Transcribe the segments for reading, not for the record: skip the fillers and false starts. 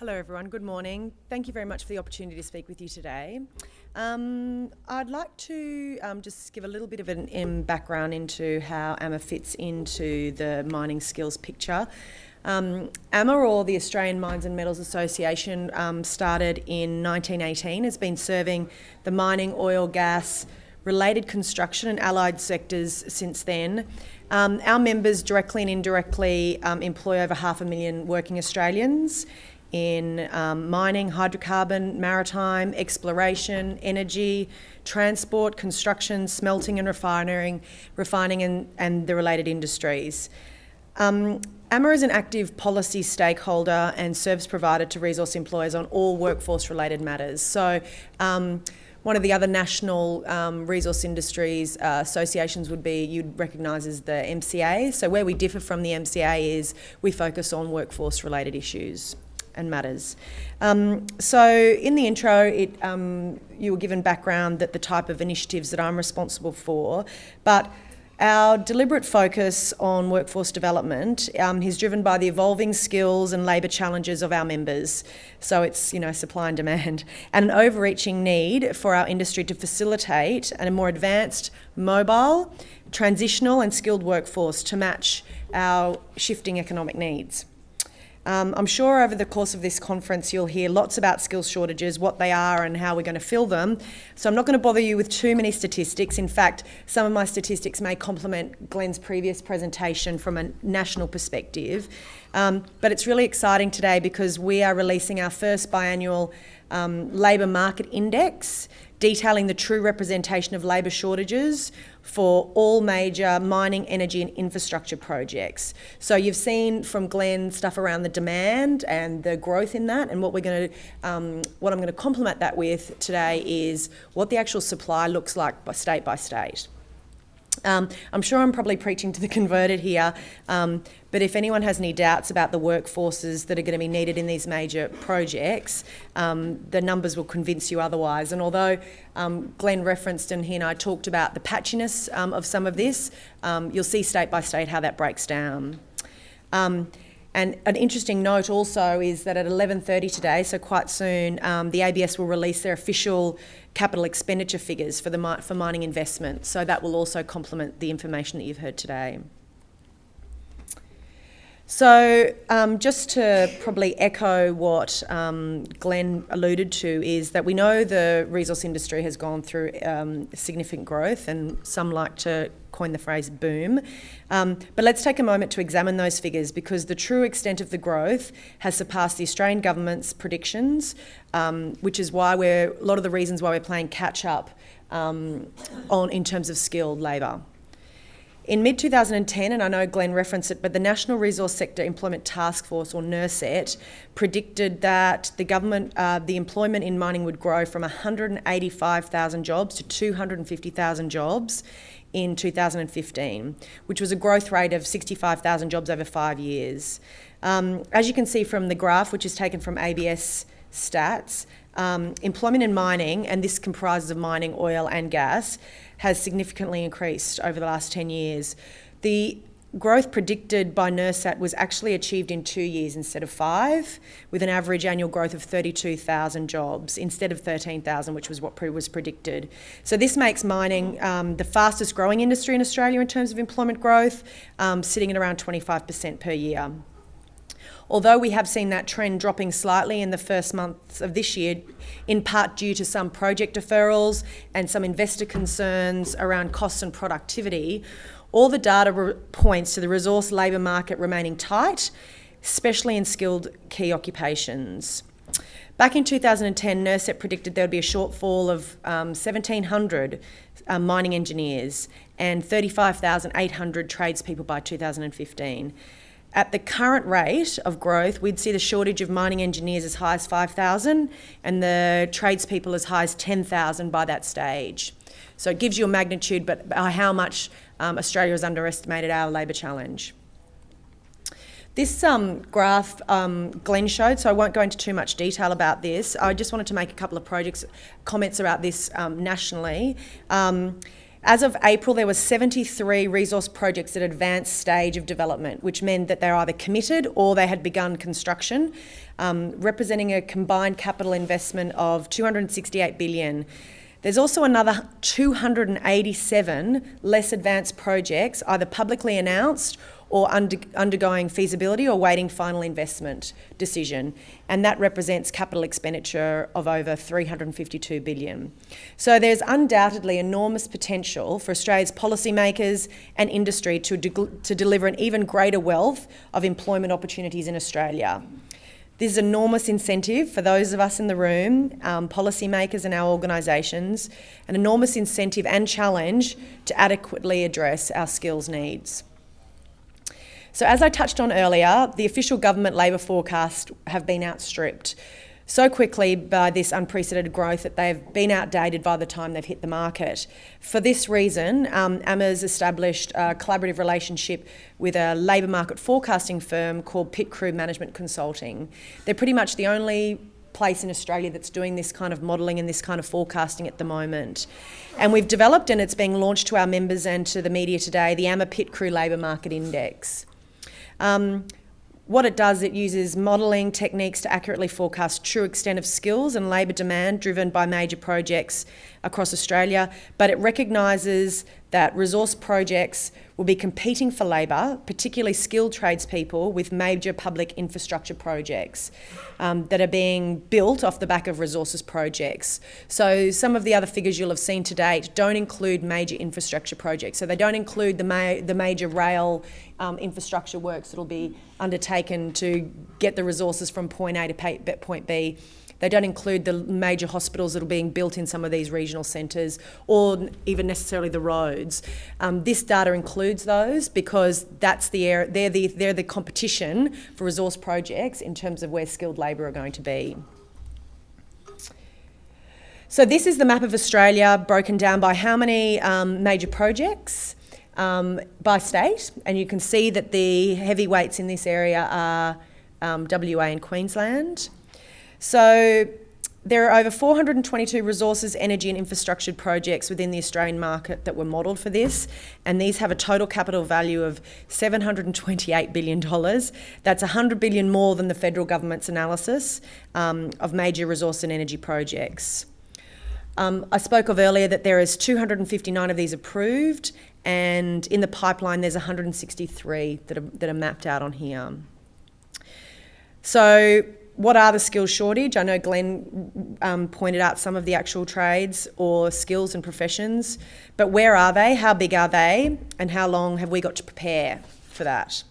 Hello everyone, good morning. Thank you very much for the opportunity to speak with you today. I'd like to just give a little bit of an background into how AMMA fits into the mining skills picture. AMMA, or the Australian Mines and Metals Association, started in 1918, has been serving the mining, oil, gas, related construction and allied sectors since then. Our members directly and indirectly employ over 500,000 working Australians in mining, hydrocarbon, maritime, exploration, energy, transport, construction, smelting and refining and the related industries. AMMA is an active policy stakeholder and service provider to resource employers on all workforce-related matters. So one of the other national resource industries associations would be, you'd recognise as the MCA. So where we differ from the MCA is we focus on workforce-related issues and matters. So in the intro, you were given background that the type of initiatives that I'm responsible for, but our deliberate focus on workforce development is driven by the evolving skills and labour challenges of our members. So it's, supply and demand, and an overreaching need for our industry to facilitate a more advanced, mobile, transitional and skilled workforce to match our shifting economic needs. I'm sure over the course of this conference you'll hear lots about skills shortages, what they are and how we're going to fill them. So I'm not going to bother you with too many statistics. In fact, some of my statistics may complement Glenn's previous presentation from a national perspective. But it's really exciting today because we are releasing our first biannual labour market index, detailing the true representation of labour shortages for all major mining, energy and infrastructure projects. So you've seen from Glenn stuff around the demand and the growth in that, and what I'm going to complement that with today is what the actual supply looks like by state. I'm sure I'm probably preaching to the converted here, but if anyone has any doubts about the workforces that are going to be needed in these major projects, the numbers will convince you otherwise. And although Glenn referenced and he and I talked about the patchiness of some of this, you'll see state by state how that breaks down. And an interesting note also is that at 11:30 today, so quite soon, the ABS will release their official capital expenditure figures for mining investment. So that will also complement the information that you've heard today. So just to probably echo what Glenn alluded to is that we know the resource industry has gone through significant growth, and some like to coin the phrase boom. But let's take a moment to examine those figures, because the true extent of the growth has surpassed the Australian government's predictions, which is why a lot of the reasons why we're playing catch up in terms of skilled labour. In mid-2010, and I know Glenn referenced it, but the National Resource Sector Employment Task Force, or NRSET, predicted that the employment in mining would grow from 185,000 jobs to 250,000 jobs in 2015, which was a growth rate of 65,000 jobs over 5 years. As you can see from the graph, which is taken from ABS stats, employment in mining, and this comprises of mining, oil and gas, has significantly increased over the last 10 years. The growth predicted by NRSET was actually achieved in 2 years instead of 5, with an average annual growth of 32,000 jobs instead of 13,000, which was what was predicted. So this makes mining the fastest growing industry in Australia in terms of employment growth, sitting at around 25% per year. Although we have seen that trend dropping slightly in the first months of this year, in part due to some project deferrals and some investor concerns around costs and productivity, all the data points to the resource labour market remaining tight, especially in skilled key occupations. Back in 2010, NRSET predicted there would be a shortfall of 1,700 mining engineers and 35,800 tradespeople by 2015. At the current rate of growth, we'd see the shortage of mining engineers as high as 5,000 and the tradespeople as high as 10,000 by that stage. So it gives you a magnitude, but by how much Australia has underestimated our labour challenge. This graph Glenn showed, so I won't go into too much detail about this. I just wanted to make a couple of comments about this nationally. As of April, there were 73 resource projects at advanced stage of development, which meant that they're either committed or they had begun construction, representing a combined capital investment of $268 billion. There's also another 287 less advanced projects, either publicly announced or undergoing feasibility or waiting final investment decision. And that represents capital expenditure of over $352 billion. So there's undoubtedly enormous potential for Australia's policymakers and industry to deliver an even greater wealth of employment opportunities in Australia. This is enormous incentive for those of us in the room, policymakers and our organisations, an enormous incentive and challenge to adequately address our skills needs. So as I touched on earlier, the official government labour forecasts have been outstripped so quickly by this unprecedented growth that they've been outdated by the time they've hit the market. For this reason, AMMA's established a collaborative relationship with a labour market forecasting firm called Pit Crew Management Consulting. They're pretty much the only place in Australia that's doing this kind of modelling and this kind of forecasting at the moment. And we've developed, and it's being launched to our members and to the media today, the AMMA Pit Crew Labour Market Index. What it does, it uses modelling techniques to accurately forecast true extent of skills and labour demand driven by major projects across Australia, but it recognises that resource projects will be competing for labour, particularly skilled tradespeople, with major public infrastructure projects that are being built off the back of resources projects. So some of the other figures you'll have seen to date don't include major infrastructure projects. So they don't include the major rail infrastructure works that will be undertaken to get the resources from point A to point B. They don't include the major hospitals that are being built in some of these regional centres, or even necessarily the roads. This data includes those because that's they're the competition for resource projects in terms of where skilled labour are going to be. So this is the map of Australia broken down by how many major projects by state, and you can see that the heavyweights in this area are WA and Queensland. So there are over 422 resources, energy and infrastructure projects within the Australian market that were modelled for this, and these have a total capital value of $728 billion. That's $100 billion more than the federal government's analysis of major resource and energy projects. I spoke of earlier that there is 259 of these approved, and in the pipeline there's 163 that are mapped out on here. So what are the skills shortage? I know Glenn pointed out some of the actual trades or skills and professions, but where are they? How big are they? And how long have we got to prepare for that?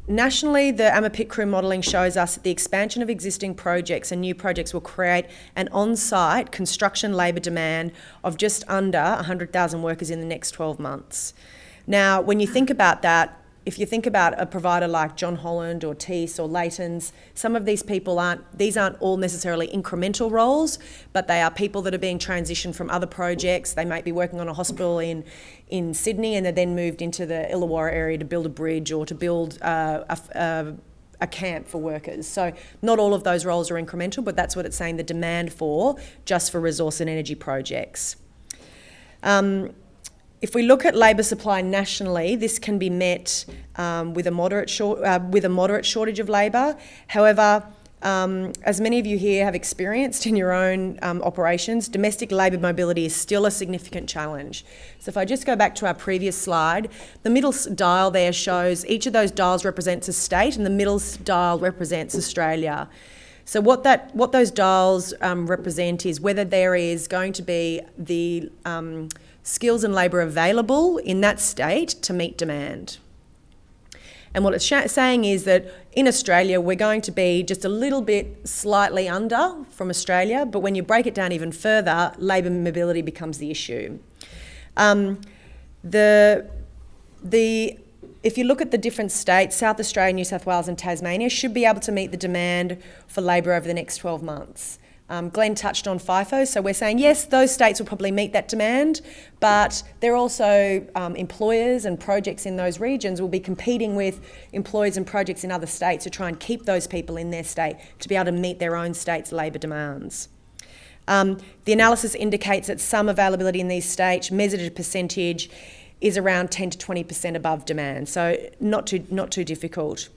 Nationally, the AMMA Pit Crew modelling shows us that the expansion of existing projects and new projects will create an on-site construction labour demand of just under 100,000 workers in the next 12 months. Now, when you think about that, if you think about a provider like John Holland or Tees or Leighton's, some of these people aren't all necessarily incremental roles, but they are people that are being transitioned from other projects. They might be working on a hospital in Sydney and they're then moved into the Illawarra area to build a bridge or to build a camp for workers. So not all of those roles are incremental, but that's what it's saying the demand for, just for resource and energy projects. If we look at labour supply nationally, this can be met with a moderate shortage of labour. However, as many of you here have experienced in your own operations, domestic labour mobility is still a significant challenge. So if I just go back to our previous slide, the middle dial there shows each of those dials represents a state and the middle dial represents Australia. So what those dials represent is whether there is going to be the skills and labour available in that state to meet demand. And what it's saying is that in Australia, we're going to be just a little bit slightly under from Australia, but when you break it down even further, labour mobility becomes the issue. If you look at the different states, South Australia, New South Wales and Tasmania should be able to meet the demand for labour over the next 12 months. Glenn touched on FIFO, so we're saying yes, those states will probably meet that demand, but there are also employers and projects in those regions will be competing with employers and projects in other states to try and keep those people in their state to be able to meet their own state's labour demands. The analysis indicates that some availability in these states, measured as a percentage, is around 10 to 20% above demand, so not too difficult.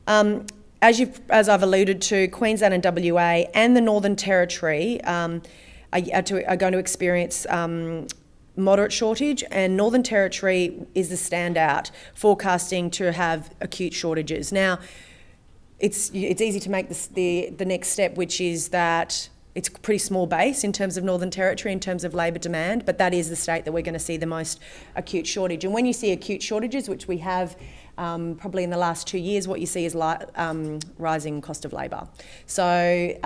As I've alluded to, Queensland and WA and the Northern Territory are going to experience moderate shortage, and Northern Territory is the standout, forecasting to have acute shortages. Now, it's easy to make the next step, which is that it's a pretty small base in terms of Northern Territory, in terms of labour demand, but that is the state that we're going to see the most acute shortage. And when you see acute shortages, which we have probably in the last 2 years, what you see is rising cost of labour. So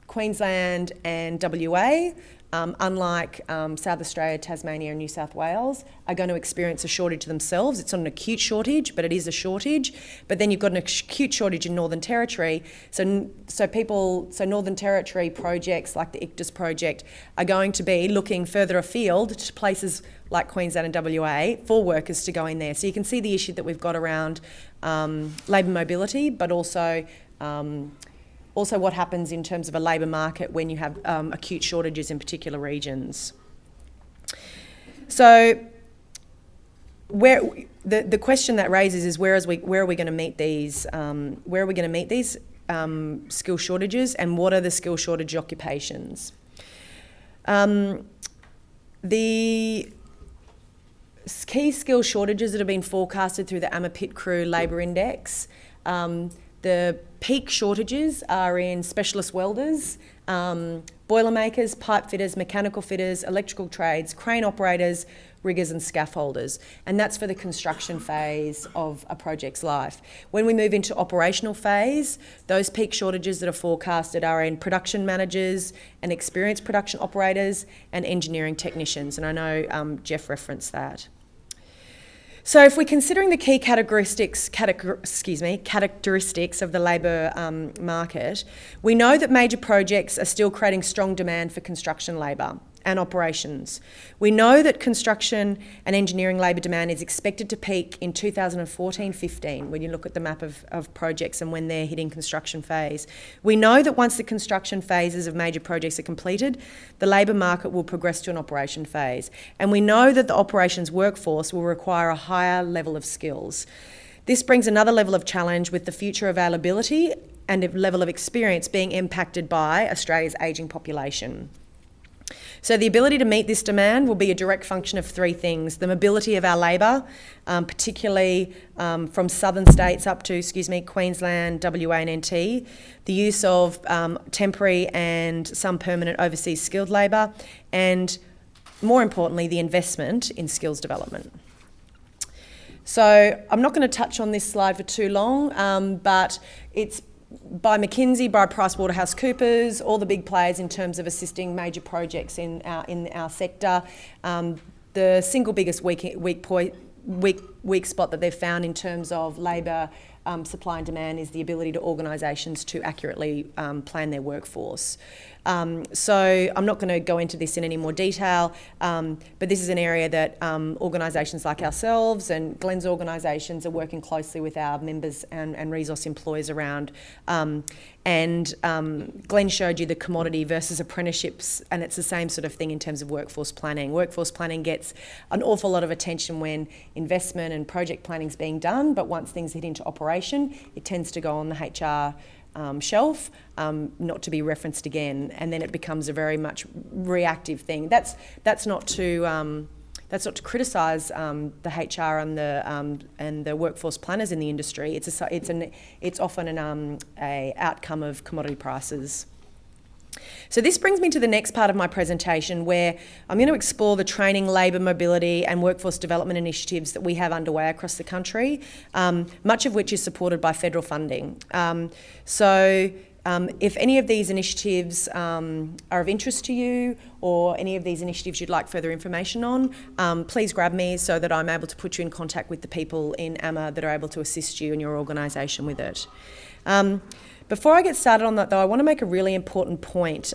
Queensland and WA, unlike South Australia, Tasmania and New South Wales, are going to experience a shortage themselves. It's not an acute shortage, but it is a shortage. But then you've got an acute shortage in Northern Territory. So Northern Territory projects like the ICTUS project are going to be looking further afield to places like Queensland and WA for workers to go in there. So you can see the issue that we've got around labour mobility, but also what happens in terms of a labour market when you have acute shortages in particular regions. So the question that raises is where are we going to meet these skill shortages, and what are the skill shortage occupations? The key skill shortages that have been forecasted through the AMMA Pit Crew Labour Index, the peak shortages are in specialist welders, boilermakers, pipe fitters, mechanical fitters, electrical trades, crane operators, riggers and scaffolders. And that's for the construction phase of a project's life. When we move into operational phase, those peak shortages that are forecasted are in production managers and experienced production operators and engineering technicians. And I know Jeff referenced that. So if we're considering the key characteristics of the labour market, we know that major projects are still creating strong demand for construction labour and operations. We know that construction and engineering labour demand is expected to peak in 2014-15 when you look at the map of projects and when they're hitting construction phase. We know that once the construction phases of major projects are completed, the labour market will progress to an operation phase. And we know that the operations workforce will require a higher level of skills. This brings another level of challenge with the future availability and a level of experience being impacted by Australia's ageing population. So the ability to meet this demand will be a direct function of three things: the mobility of our labour, particularly from southern states up to, Queensland, WA and NT, the use of temporary and some permanent overseas skilled labour, and more importantly, the investment in skills development. So I'm not going to touch on this slide for too long, but it's by McKinsey, by PricewaterhouseCoopers, all the big players in terms of assisting major projects in our sector. The single biggest weak spot that they've found in terms of labour supply and demand is the ability to organisations to accurately plan their workforce. So I'm not going to go into this in any more detail, but this is an area that organisations like ourselves and Glenn's organisations are working closely with our members and resource employers around. And Glenn showed you the commodity versus apprenticeships, and it's the same sort of thing in terms of workforce planning. Workforce planning gets an awful lot of attention when investment and project planning is being done, but once things hit into operation, it tends to go on the HR shelf, not to be referenced again, and then it becomes a very much reactive thing. That's not to criticise the HR and the workforce planners in the industry. It's often an outcome of commodity prices. So this brings me to the next part of my presentation, where I'm going to explore the training, labour mobility and workforce development initiatives that we have underway across the country, much of which is supported by federal funding. If any of these initiatives are of interest to you, or any of these initiatives you'd like further information on, please grab me so that I'm able to put you in contact with the people in AMMA that are able to assist you and your organisation with it. Before I get started on that, though, I want to make a really important point.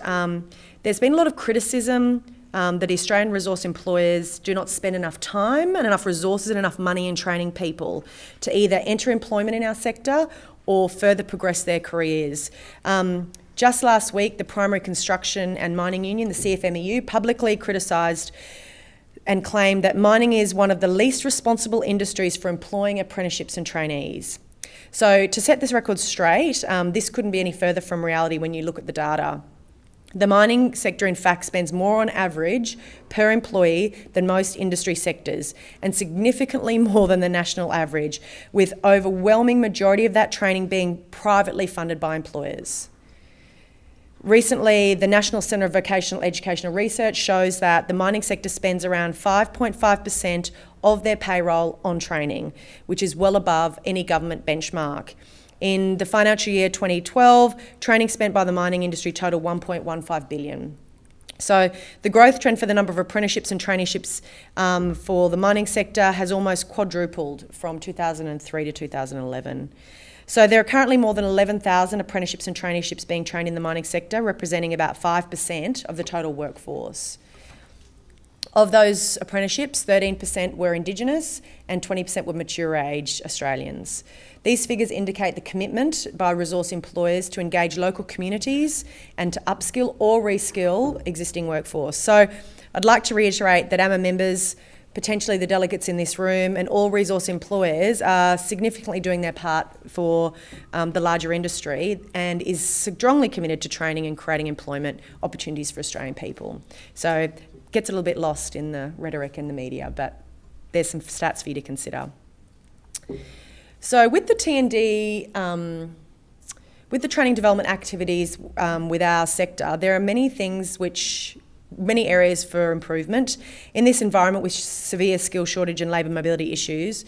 There's been a lot of criticism that Australian resource employers do not spend enough time and enough resources and enough money in training people to either enter employment in our sector or further progress their careers. Just last week, the Primary Construction and Mining Union, the CFMEU, publicly criticised and claimed that mining is one of the least responsible industries for employing apprenticeships and trainees. So to set this record straight, this couldn't be any further from reality when you look at the data. The mining sector, in fact, spends more on average per employee than most industry sectors, and significantly more than the national average, with overwhelming majority of that training being privately funded by employers. Recently, the National Centre of Vocational Educational Research shows that the mining sector spends around 5.5% of their payroll on training, which is well above any government benchmark. In the financial year 2012, training spent by the mining industry totaled 1.15 billion. So the growth trend for the number of apprenticeships and traineeships for the mining sector has almost quadrupled from 2003 to 2011. So there are currently more than 11,000 apprenticeships and traineeships being trained in the mining sector, representing about 5% of the total workforce. Of those apprenticeships, 13% were Indigenous and 20% were mature-aged Australians. These figures indicate the commitment by resource employers to engage local communities and to upskill or reskill existing workforce. So I'd like to reiterate that AMMA members, potentially the delegates in this room, and all resource employers are significantly doing their part for the larger industry and is strongly committed to training and creating employment opportunities for Australian people. So it gets a little bit lost in the rhetoric and the media, but there's some stats for you to consider. So with the T&D, with the training development activities with our sector, there are many areas for improvement. In this environment with severe skill shortage and labour mobility issues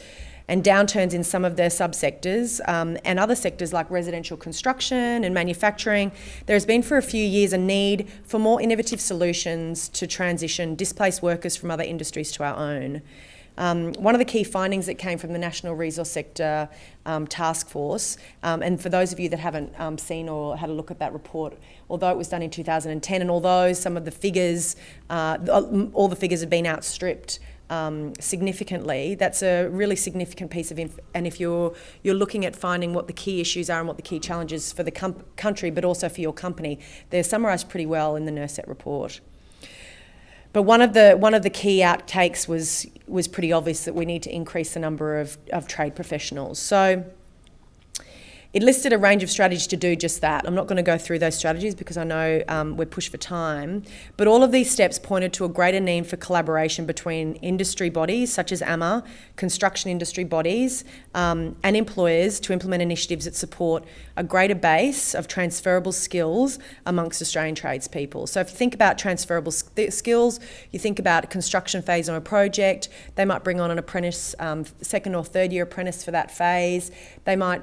and downturns in some of their subsectors and other sectors like residential construction and manufacturing, there has been for a few years a need for more innovative solutions to transition displaced workers from other industries to our own. One of the key findings that came from the National Resource Sector Task Force, and for those of you that haven't seen or had a look at that report, although it was done in 2010, and although some of the figures, all the figures have been outstripped significantly, that's a really significant piece of and if you're looking at finding what the key issues are and what the key challenges for the country, but also for your company, they're summarised pretty well in the NERSET report. But one of the key outtakes was pretty obvious, that we need to increase the number of trade professionals. So it listed a range of strategies to do just that. I'm not going to go through those strategies because I know we're pushed for time, but all of these steps pointed to a greater need for collaboration between industry bodies such as AMMA, construction industry bodies, and employers to implement initiatives that support a greater base of transferable skills amongst Australian tradespeople. So if you think about transferable skills, you think about a construction phase on a project, they might bring on an apprentice, second or third year apprentice for that phase. They might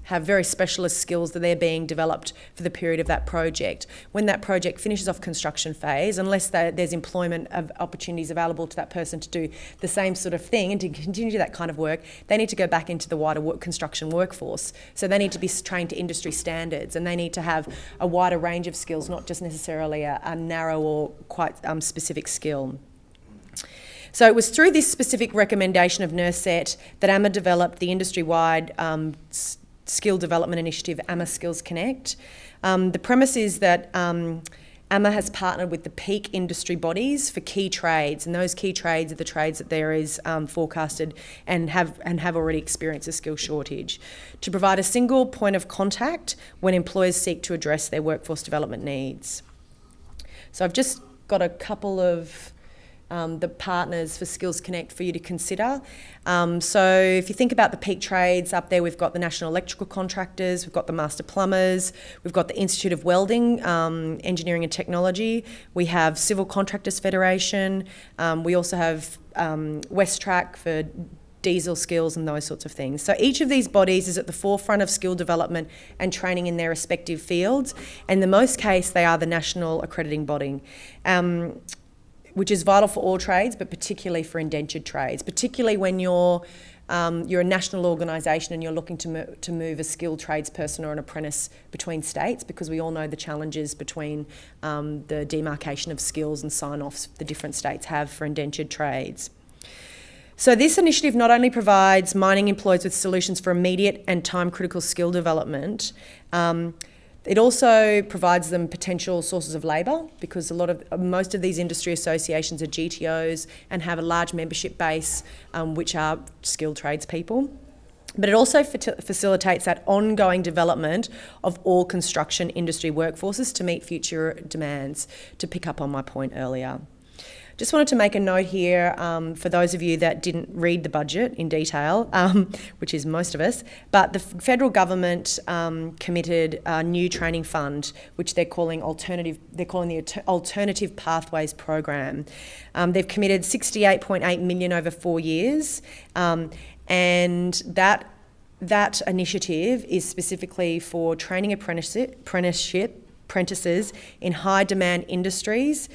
have very specialist skills that they're being developed for the period of that project. When that project finishes off construction phase, unless there's employment of opportunities available to that person to do the same sort of thing and to continue that kind of work, they need to go back into the wider construction workforce. So they need to be trained to industry standards, and they need to have a wider range of skills, not just necessarily a narrow or quite specific skill. So it was through this specific recommendation of NERSET that AMMA developed the industry-wide skill development initiative, AMMA Skills Connect. The premise is that AMMA has partnered with the peak industry bodies for key trades, and those key trades are the trades that there is forecasted and have already experienced a skill shortage, to provide a single point of contact when employers seek to address their workforce development needs. So I've just got a couple of the partners for Skills Connect for you to consider. So if you think about the peak trades up there, we've got the National Electrical Contractors, we've got the Master Plumbers, we've got the Institute of Welding, Engineering and Technology, we have Civil Contractors Federation, we also have Westrac for diesel skills and those sorts of things. So each of these bodies is at the forefront of skill development and training in their respective fields, and in the most case they are the national accrediting body, which is vital for all trades, but particularly for indentured trades, particularly when you're a national organisation and you're looking to move a skilled tradesperson or an apprentice between states, because we all know the challenges between the demarcation of skills and sign-offs the different states have for indentured trades. So this initiative not only provides mining employees with solutions for immediate and time-critical skill development, It also provides them potential sources of labour, because most of these industry associations are GTOs and have a large membership base, which are skilled tradespeople. But it also facilitates that ongoing development of all construction industry workforces to meet future demands, to pick up on my point earlier. Just wanted to make a note here for those of you that didn't read the budget in detail, which is most of us, but the federal government committed a new training fund, which they're calling the Alternative Pathways Program. They've committed $68.8 million over 4 years, and that initiative is specifically for training apprentices in high demand industries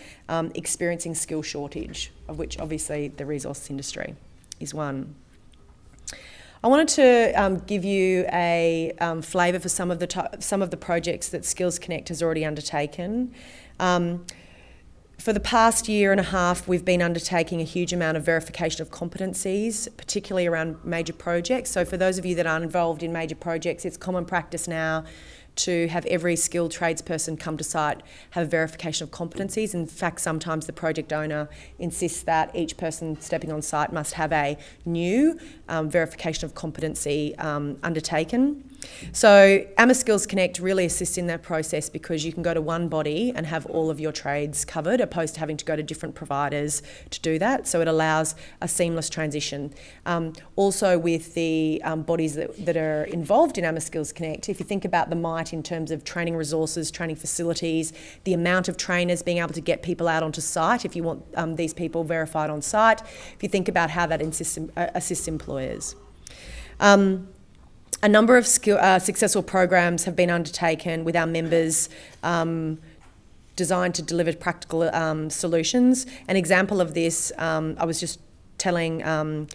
experiencing skill shortage, of which obviously the resource industry is one. I wanted to give you a flavour for some of the projects that Skills Connect has already undertaken. For the past year and a half, we've been undertaking a huge amount of verification of competencies, particularly around major projects. So for those of you that aren't involved in major projects, it's common practice now to have every skilled tradesperson come to site, have a verification of competencies. In fact, sometimes the project owner insists that each person stepping on site must have a new verification of competency undertaken. So AMMA Skills Connect really assists in that process, because you can go to one body and have all of your trades covered, opposed to having to go to different providers to do that. So it allows a seamless transition. Also with the bodies that are involved in AMMA Skills Connect, if you think about the might in terms of training resources, training facilities, the amount of trainers being able to get people out onto site if you want these people verified on site, if you think about how that assists employers. A number of successful programs have been undertaken with our members designed to deliver practical solutions. An example of this, I was just telling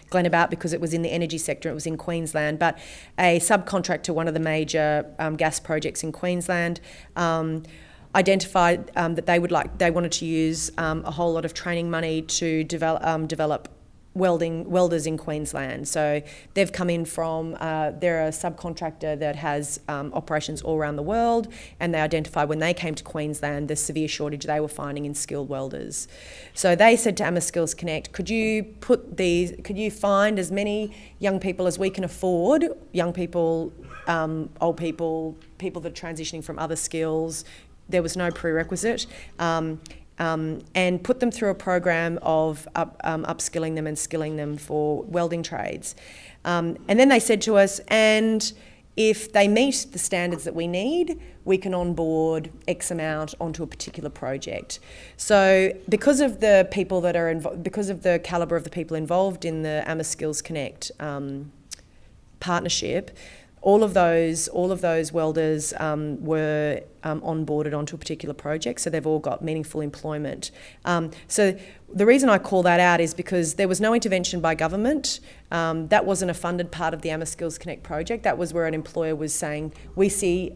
Glenn about, because it was in the energy sector, it was in Queensland, but a subcontract to one of the major gas projects in Queensland identified that they wanted to use a whole lot of training money to develop welders in Queensland. So they've come in from, they're a subcontractor that has operations all around the world, and they identified when they came to Queensland the severe shortage they were finding in skilled welders. So they said to AMMA Skills Connect, could you find as many young people as we can afford, young people, old people, people that are transitioning from other skills. There was no prerequisite. And put them through a program of upskilling them and skilling them for welding trades. And then they said to us, and if they meet the standards that we need, we can onboard X amount onto a particular project. So because of the people that are because of the calibre of the people involved in the AMMA Skills Connect partnership, all of those welders were onboarded onto a particular project, so they've all got meaningful employment. So the reason I call that out is because there was no intervention by government. That wasn't a funded part of the AMMA Skills Connect project. That was where an employer was saying, we see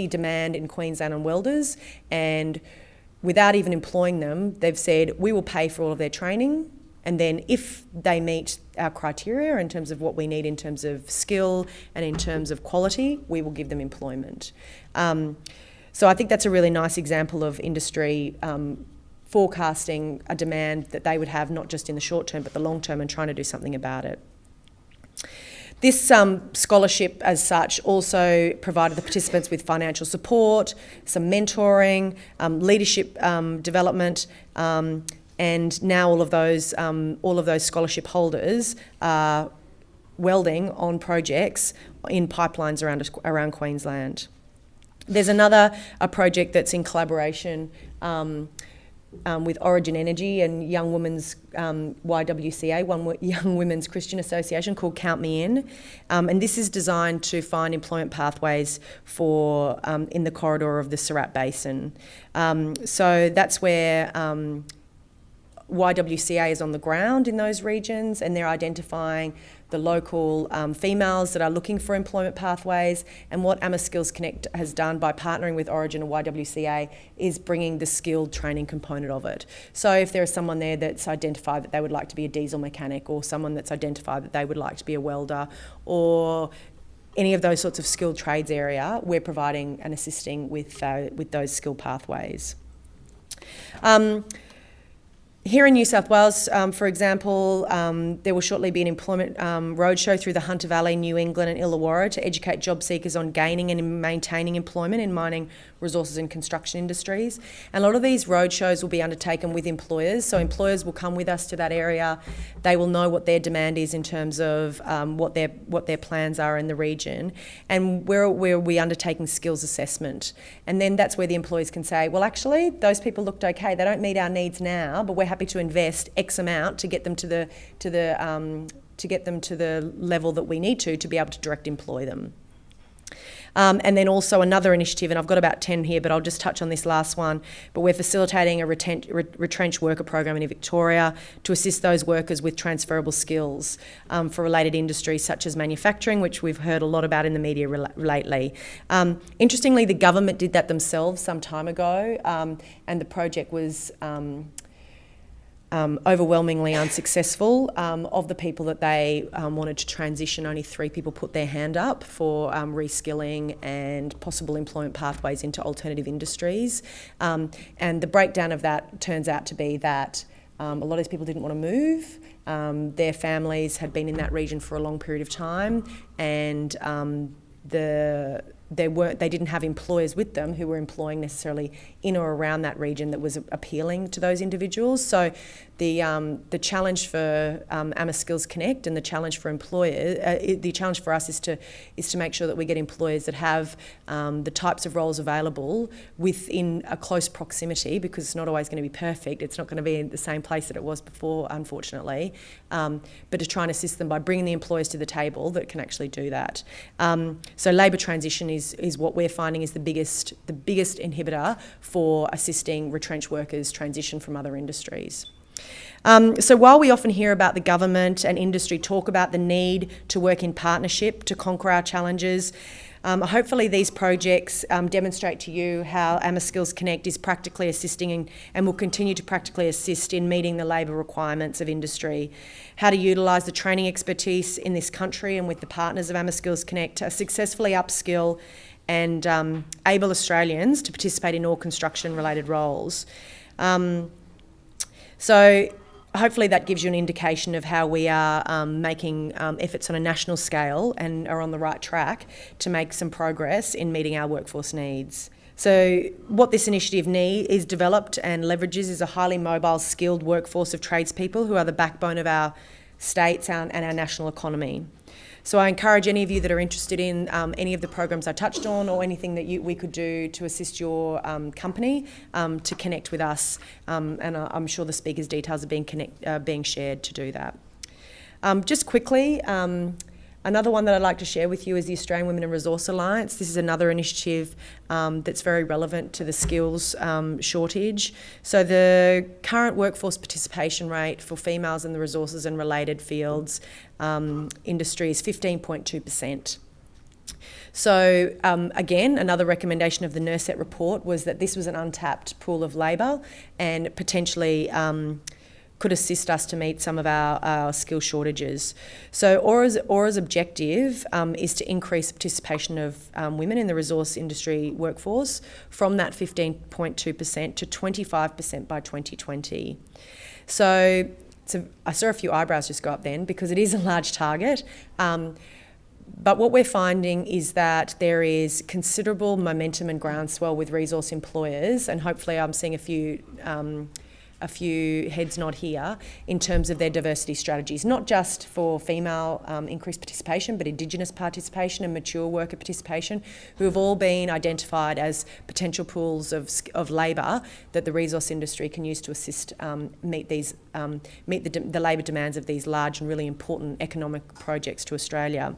demand in Queensland on welders, and without even employing them, they've said, we will pay for all of their training. And then if they meet our criteria in terms of what we need in terms of skill and in terms of quality, we will give them employment. So I think that's a really nice example of industry forecasting a demand that they would have, not just in the short term, but the long term, and trying to do something about it. This scholarship as such also provided the participants with financial support, some mentoring, leadership development, and now all of those scholarship holders are welding on projects in pipelines around Queensland. There's a project that's in collaboration with Origin Energy and Young Women's YWCA, Young Women's Christian Association, called Count Me In. And this is designed to find employment pathways for in the corridor of the Surat Basin. So that's where YWCA is on the ground in those regions, and they're identifying the local females that are looking for employment pathways. And what AMMA Skills Connect has done by partnering with Origin and YWCA is bringing the skilled training component of it. So if there is someone there that's identified that they would like to be a diesel mechanic, or someone that's identified that they would like to be a welder, or any of those sorts of skilled trades area, we're providing and assisting with those skill pathways. Here in New South Wales, for example, there will shortly be an employment roadshow through the Hunter Valley, New England and Illawarra to educate job seekers on gaining and maintaining employment in mining, resources and construction industries. And a lot of these roadshows will be undertaken with employers. So employers will come with us to that area. They will know what their demand is in terms of what their plans are in the region. And where we're undertaking skills assessment. And then that's where the employers can say, well, actually, those people looked okay. They don't meet our needs now, but we're happy to invest X amount to get them to the level that we need to be able to direct employ them. And then also another initiative, and I've got about 10 here, but I'll just touch on this last one, but we're facilitating a retrenched worker program in Victoria to assist those workers with transferable skills for related industries such as manufacturing, which we've heard a lot about in the media lately. Interestingly, the government did that themselves some time ago, and the project was overwhelmingly unsuccessful. Of the people that they wanted to transition, only 3 people put their hand up for reskilling and possible employment pathways into alternative industries. And the breakdown of that turns out to be that a lot of these people didn't want to move. Their families had been in that region for a long period of time, and they didn't have employers with them who were employing necessarily in or around that region that was appealing to those individuals. So the challenge for AMMA Skills Connect and the challenge for employers, the challenge for us is to make sure that we get employers that have the types of roles available within a close proximity, because it's not always going to be perfect. It's not going to be in the same place that it was before, unfortunately, but to try and assist them by bringing the employers to the table that can actually do that. So labour transition is what we're finding is the biggest inhibitor for assisting retrenched workers transition from other industries. So while we often hear about the government and industry talk about the need to work in partnership to conquer our challenges, hopefully these projects demonstrate to you how AMMA Skills Connect is practically assisting and will continue to practically assist in meeting the labour requirements of industry, how to utilise the training expertise in this country and with the partners of AMMA Skills Connect to successfully upskill and able Australians to participate in all construction-related roles. So hopefully that gives you an indication of how we are making efforts on a national scale and are on the right track to make some progress in meeting our workforce needs. So what this initiative is developed and leverages is a highly mobile, skilled workforce of tradespeople who are the backbone of our states and our national economy. So I encourage any of you that are interested in any of the programs I touched on or anything that we could do to assist your company to connect with us, and I'm sure the speakers' details are being shared to do that. Just quickly, another one that I'd like to share with you is the Australian Women in Resource Alliance. This is another initiative that's very relevant to the skills shortage. So the current workforce participation rate for females in the resources and related fields industry is 15.2%. So again, another recommendation of the NERSET report was that this was an untapped pool of labour and potentially could assist us to meet some of our skill shortages. So Aura's objective is to increase participation of women in the resource industry workforce from that 15.2% to 25% by 2020. So I saw a few eyebrows just go up then because it is a large target. But what we're finding is that there is considerable momentum and groundswell with resource employers, and hopefully I'm seeing a few heads nod here in terms of their diversity strategies, not just for female increased participation, but Indigenous participation and mature worker participation, who have all been identified as potential pools of labour that the resource industry can use to assist meet the labour demands of these large and really important economic projects to Australia.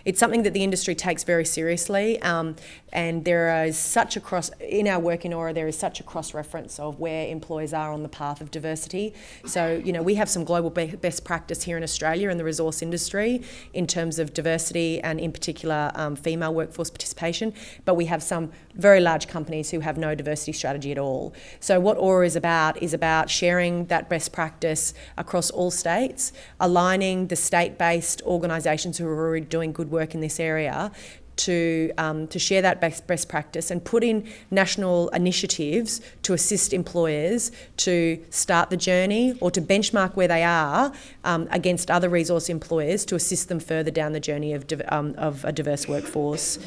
It's something that the industry takes very seriously, and there is such in our work in Aura, there is such a cross-reference of where employers are on the path of diversity. So, we have some global best practice here in Australia in the resource industry in terms of diversity and in particular female workforce participation, but we have some very large companies who have no diversity strategy at all. So what Aura is about sharing that best practice across all states, aligning the state-based organisations who are already doing doing good work in this area to share that best practice and put in national initiatives to assist employers to start the journey or to benchmark where they are against other resource employers to assist them further down the journey of a diverse workforce.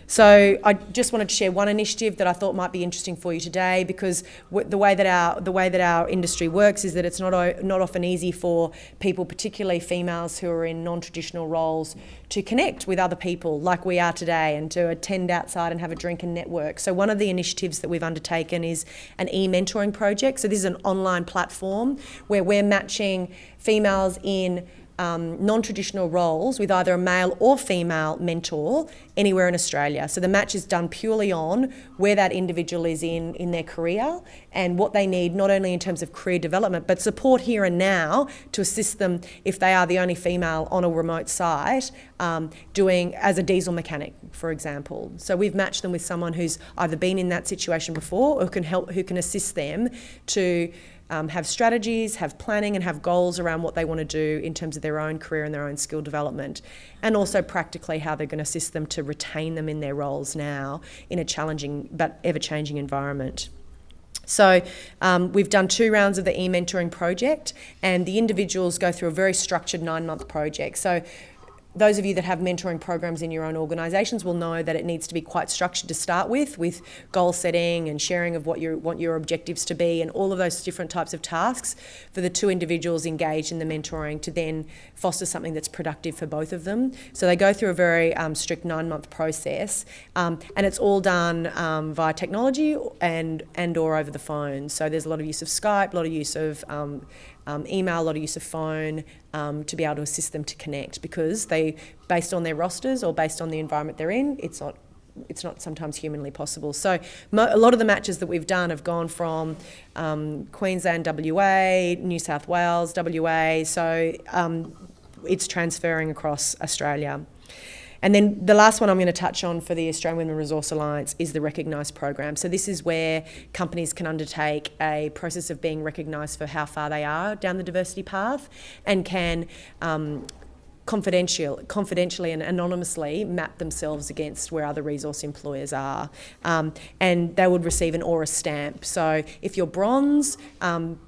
So I just wanted to share one initiative that I thought might be interesting for you today, because the way that our industry works is that it's not often easy for people, particularly females who are in non-traditional roles, to connect with other people like we are today and to attend outside and have a drink and network. So one of the initiatives that we've undertaken is an e-mentoring project. So this is an online platform where we're matching females in non-traditional roles with either a male or female mentor anywhere in Australia. So the match is done purely on where that individual is in their career and what they need, not only in terms of career development, but support here and now to assist them if they are the only female on a remote site doing as a diesel mechanic, for example. So we've matched them with someone who's either been in that situation before or who can assist them to have strategies, have planning and have goals around what they want to do in terms of their own career and their own skill development, and also practically how they're going to assist them to retain them in their roles now in a challenging but ever-changing environment. So we've done 2 rounds of the e-mentoring project, and the individuals go through a very structured 9-month project. So those of you that have mentoring programs in your own organisations will know that it needs to be quite structured to start with goal setting and sharing of what you want your objectives to be and all of those different types of tasks for the 2 individuals engaged in the mentoring to then foster something that's productive for both of them. So they go through a very strict 9-month process, and it's all done via technology and or over the phone. So there's a lot of use of Skype, a lot of use of email, a lot of use of phone to be able to assist them to connect, because they, based on their rosters or based on the environment they're in, it's not sometimes humanly possible. So a lot of the matches that we've done have gone from Queensland, WA, New South Wales, WA, so it's transferring across Australia. And then the last one I'm going to touch on for the Australian Women Resource Alliance is the Recognise program. So this is where companies can undertake a process of being recognised for how far they are down the diversity path and can confidentially and anonymously map themselves against where other resource employers are. And they would receive an Aura stamp. So if you're bronze,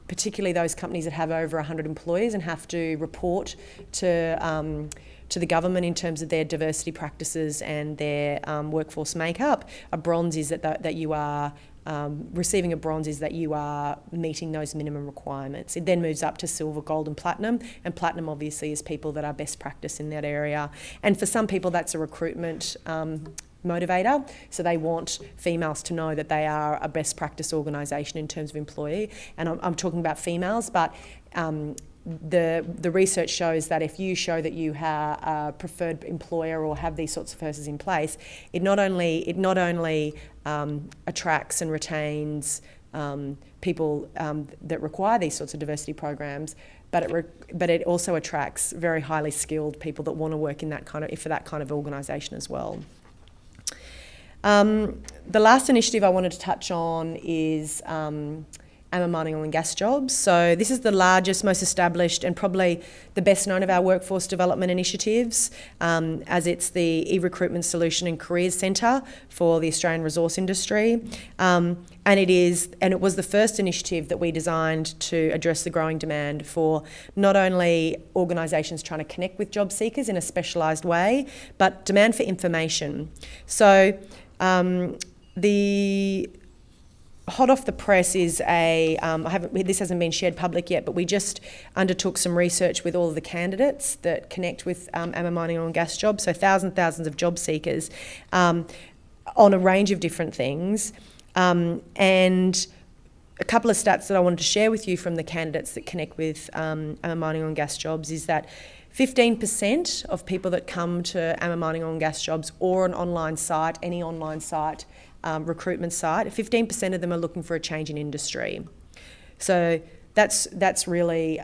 particularly those companies that have over 100 employees and have to report to the government in terms of their diversity practices and their workforce makeup, a bronze is that you are receiving a bronze is that you are meeting those minimum requirements. It then moves up to silver, gold and platinum obviously is people that are best practice in that area. And for some people that's a recruitment motivator, so they want females to know that they are a best practice organisation in terms of employee, and I'm talking about females, but the research shows that if you show that you are a preferred employer or have these sorts of processes in place, it not only attracts and retains people that require these sorts of diversity programs, but it also attracts very highly skilled people that want to work in for that kind of organisation as well. The last initiative I wanted to touch on is AMMA Mining, Oil and Gas Jobs. So this is the largest, most established and probably the best known of our workforce development initiatives, as it's the e-recruitment solution and careers centre for the Australian resource industry. And it was the first initiative that we designed to address the growing demand for not only organisations trying to connect with job seekers in a specialised way, but demand for information. So the hot off the press is this hasn't been shared public yet, but we just undertook some research with all of the candidates that connect with AMMA Mining, Oil and Gas Jobs, so thousands of job seekers on a range of different things. And a couple of stats that I wanted to share with you from the candidates that connect with AMMA Mining, Oil and Gas Jobs is that 15% of people that come to AMMA Mining, Oil and Gas Jobs or an online site, any online site, recruitment site, 15% of them are looking for a change in industry. So that's really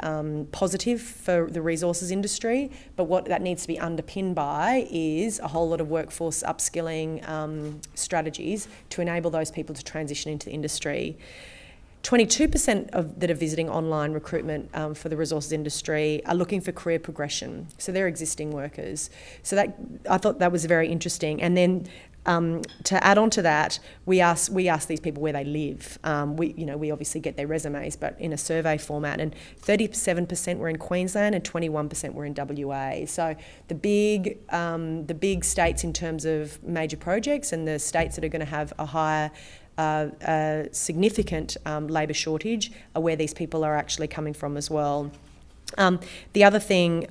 positive for the resources industry, but what that needs to be underpinned by is a whole lot of workforce upskilling strategies to enable those people to transition into the industry. 22% that are visiting online recruitment for the resources industry are looking for career progression. So they're existing workers. So that, I thought that was very interesting. And then to add on to that, we ask these people where they live. We obviously get their resumes, but in a survey format. And 37% were in Queensland and 21% were in WA. So the big states in terms of major projects, and the states that are going to have a higher significant labour shortage are where these people are actually coming from as well. The other thing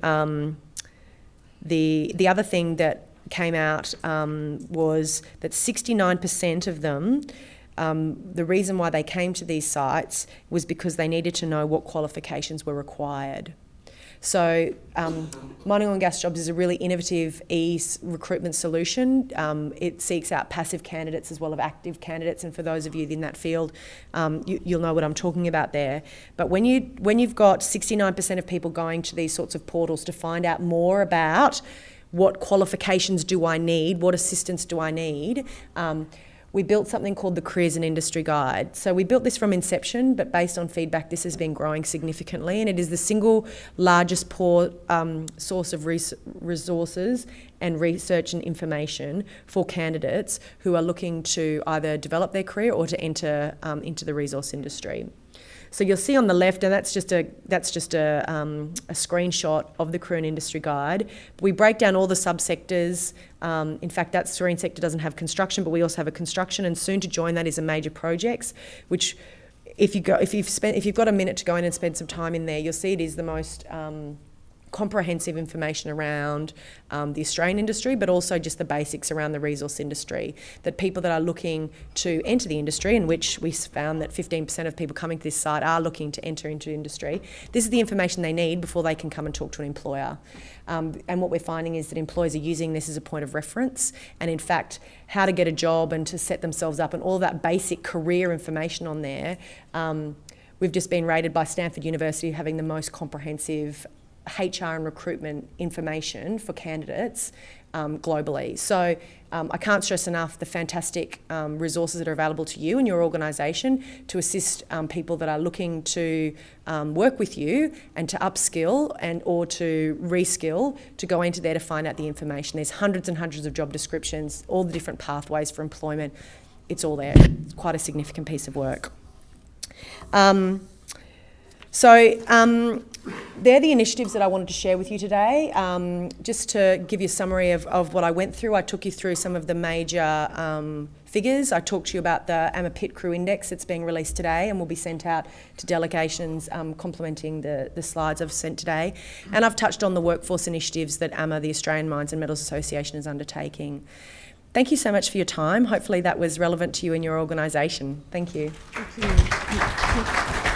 that came out was that 69% of them, the reason why they came to these sites was because they needed to know what qualifications were required. So mining oil and gas jobs is a really innovative recruitment solution. It seeks out passive candidates as well as active candidates, and for those of you in that field, you'll know what I'm talking about there. But when you've got 69% of people going to these sorts of portals to find out more about what qualifications do I need, what assistance do I need, we built something called the Careers and Industry Guide. So we built this from inception, but based on feedback, this has been growing significantly, and it is the single largest source of resources and research and information for candidates who are looking to either develop their career or to enter into the resource industry. So you'll see on the left, and that's just a screenshot of the Career and Industry Guide. We break down all the subsectors. In fact, that screen sector doesn't have construction, but we also have a construction, and soon to join that is a major projects, which if you've got a minute to go in and spend some time in there, you'll see it is the most comprehensive information around the Australian industry, but also just the basics around the resource industry, that people that are looking to enter the industry, in which we found that 15% of people coming to this site are looking to enter into industry, this is the information they need before they can come and talk to an employer. And what we're finding is that employers are using this as a point of reference, and in fact, how to get a job and to set themselves up and all that basic career information on there. We've just been rated by Stanford University having the most comprehensive HR and recruitment information for candidates globally. So I can't stress enough the fantastic resources that are available to you and your organisation to assist people that are looking to work with you and to upskill and or to reskill, to go into there to find out the information. There's hundreds and hundreds of job descriptions, all the different pathways for employment. It's all there. It's quite a significant piece of work. They're the initiatives that I wanted to share with you today. Just to give you a summary of what I went through, I took you through some of the major figures. I talked to you about the AMMA Pit Crew Index that's being released today and will be sent out to delegations complementing the slides I've sent today. And I've touched on the workforce initiatives that AMMA, the Australian Mines and Metals Association, is undertaking. Thank you so much for your time. Hopefully that was relevant to you and your organisation. Thank you. Thank you.